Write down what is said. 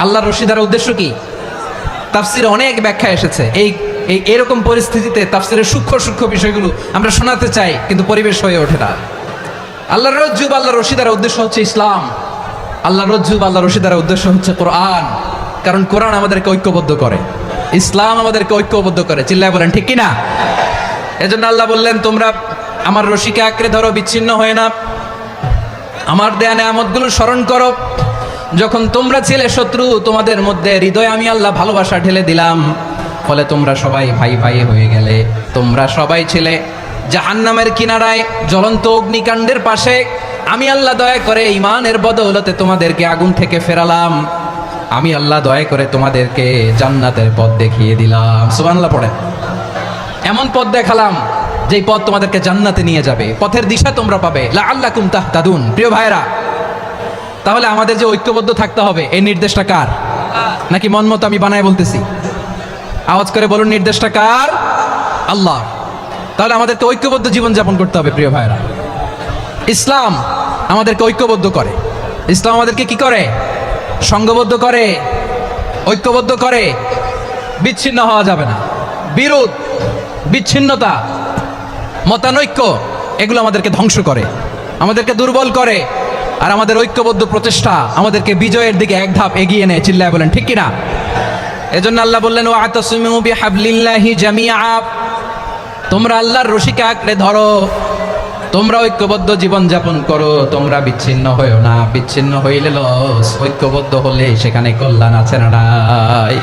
আল্লাহর রশি দ্বারা উদ্দেশ্য কি? তাফসিরে অনেক ব্যাখ্যা এসেছে। এরকম পরিস্থিতিতে তাফসিরের সূক্ষ্ম সূক্ষ্ম বিষয়গুলো আমরা শোনাতে চাই, কিন্তু পরিবেশ হয়ে ওঠে না। আল্লাহর রজ্জুব, আল্লাহর রশি দ্বারা উদ্দেশ্য হচ্ছে ইসলাম। আল্লাহর রজ্জুব, আল্লাহর রশি দ্বারা উদ্দেশ্য হচ্ছে কোরআন, কারণ কোরআন আমাদেরকে ঐক্যবদ্ধ করে, ইসলাম আমাদেরকে ঐক্যবদ্ধ করে। চিল্লায় বলেন ঠিক কিনা? এজন্য আল্লাহ বললেন, তোমরা আমার রশিকে আঁকড়ে ধরো, বিচ্ছিন্ন হয়ে না, আমার দেয়া নেয়ামতগুলো স্মরণ করো। যখন তোমরা ছিলে শত্রু, তোমাদের মধ্যে হৃদয়ে আমি আল্লাহ ভালোবাসা ঢেলে দিলাম, ফলে তোমরা সবাই ভাই ভাই হয়ে গেলে। তোমরা সবাই ছিলে জাহান্নামের কিনারায়, জ্বলন্ত অগ্নিকাণ্ডের পাশে। আমি আল্লাহ দয়া করে ঈমানের বদৌলতে তোমাদেরকে আগুন থেকে ফেরালাম। আমি আল্লাহ দয়া করে তোমাদেরকে জান্নাতের পথ দেখিয়ে দিলাম। সুবহানাল্লাহ পড়েন। এমন পথ দেখালাম যেই পথ তোমাদেরকে জান্নাতে নিয়ে যাবে, পথের দিশা তোমরা পাবে। লাআল্লাকুম তাহতাদুন। প্রিয় ভাইরা, তাহলে আমাদের যে ঐক্যবদ্ধ থাকতে হবে, এই নির্দেশটা কার? নাকি মন মতো আমি বানায় বলতেছি? আওয়াজ করে বলুন, নির্দেশটা কার? আল্লাহ। তাহলে আমাদেরকে ঐক্যবদ্ধ জীবনযাপন করতে হবে। প্রিয় ভাইরা, ইসলাম আমাদেরকে ঐক্যবদ্ধ করে। ইসলাম আমাদেরকে কি করে? সংঘবদ্ধ করে, ঐক্যবদ্ধ করে। বিচ্ছিন্ন হওয়া যাবে না। বিরোধ, বিচ্ছিন্নতা, মতানৈক্য, এগুলো আমাদেরকে ধ্বংস করে, আমাদেরকে দুর্বল করে। আর আমাদের ঐক্যবদ্ধ প্রচেষ্টা আমাদেরকে বিজয়ের দিকে এক ধাপ এগিয়ে নেয়। চিল্লায় বলেন ঠিক কিনা? এজন্য আল্লাহ বললেন, ওয়াতাসিমু বিহাবলিল্লাহি জামিআ। তোমরা আল্লাহর রশিকে আঁকড়ে ধরো, তোমরা ঐক্যবদ্ধ জীবন যাপন করো, তোমরা বিচ্ছিন্ন হইও না। বিচ্ছিন্ন হইলে লস, ঐক্যবদ্ধ হলে সেখানে কল্যাণ আছে না নাই?